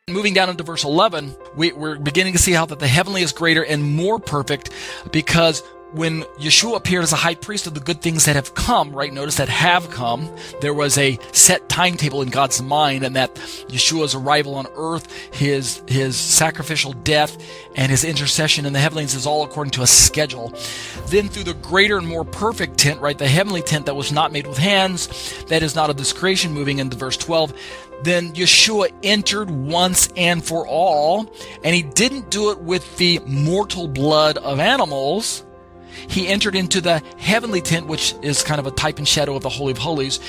Moving down into verse 11, we're beginning to see how that the heavenly is greater and more perfect, because when Yeshua appeared as a high priest of the good things that have come, right? Notice that have come. There was a set timetable in God's mind, and that Yeshua's arrival on earth, his sacrificial death, and his intercession in the heavenlies is all according to a schedule. Then through the greater and more perfect tent, right? The heavenly tent that was not made with hands, that is not of this creation, moving into verse 12, then Yeshua entered once and for all, and he didn't do it with the mortal blood of animals. He entered into the heavenly tent, which is kind of a type and shadow of the Holy of Holies,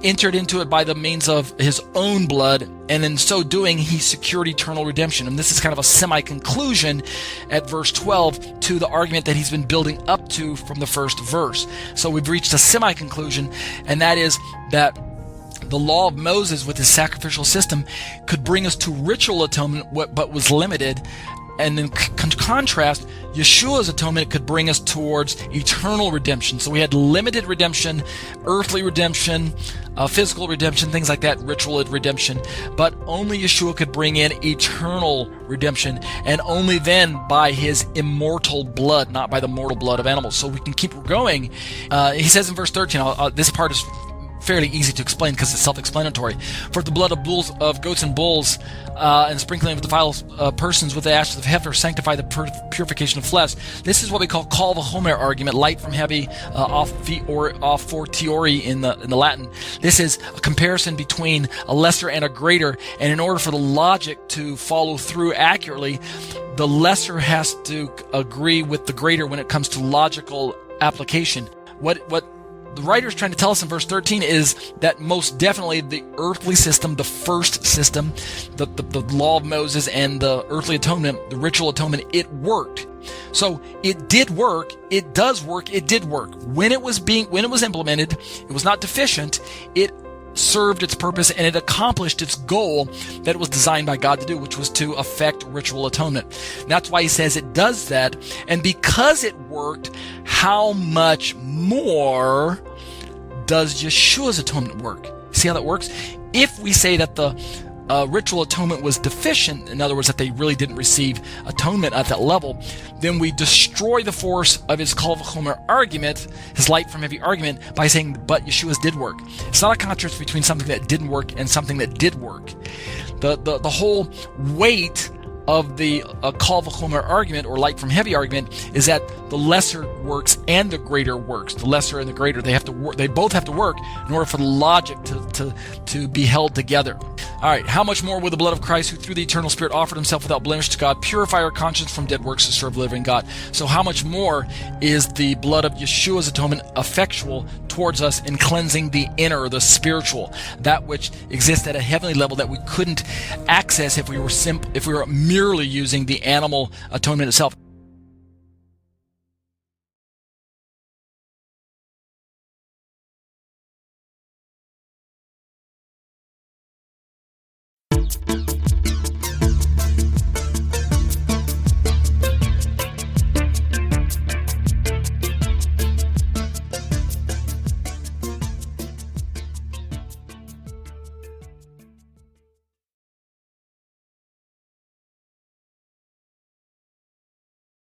entered into it by the means of his own blood, and in so doing, he secured eternal redemption. And this is kind of a semi-conclusion at verse 12 to the argument that he's been building up to from the first verse. So we've reached a semi-conclusion, and that is that the law of Moses with his sacrificial system could bring us to ritual atonement, but was limited. And in contrast, Yeshua's atonement could bring us towards eternal redemption. So we had limited redemption, earthly redemption, physical redemption, things like that, ritual redemption. But only Yeshua could bring in eternal redemption, and only then by his immortal blood, not by the mortal blood of animals. So we can keep going. He says in verse 13, this part is fairly easy to explain because it's self-explanatory. For the blood of goats and bulls, and sprinkling of defiled persons with the ashes of heifer sanctify the purification of flesh. This is what we call kal v'chomer argument, light from heavy, off fortiori in the Latin. This is a comparison between a lesser and a greater, and in order for the logic to follow through accurately, the lesser has to agree with the greater when it comes to logical application. What the writer's trying to tell us in verse 13 is that most definitely the earthly system, the first system, the law of Moses and the earthly atonement, the ritual atonement, it worked. So it did work, it does work, it did work. When it was implemented, it was not deficient, it served its purpose, and it accomplished its goal that it was designed by God to do, which was to effect ritual atonement. And that's why he says it does that. And because it worked, how much more does Yeshua's atonement work? See how that works? If we say that the ritual atonement was deficient, in other words, that they really didn't receive atonement at that level, then we destroy the force of his kal v'chomer argument, his light from heavy argument, by saying, but Yeshua's did work. It's not a contrast between something that didn't work and something that did work. The whole weight of the kal v'chomer argument, or light from heavy argument, is that the lesser works and the greater works. The lesser and the greater, they have to work. They both have to work in order for the logic to be held together. All right, how much more will the blood of Christ, who through the eternal Spirit offered himself without blemish to God, purify our conscience from dead works to serve the living God? So how much more is the blood of Yeshua's atonement effectual towards us in cleansing the inner, the spiritual, that which exists at a heavenly level that we couldn't access if we were merely using the animal atonement itself?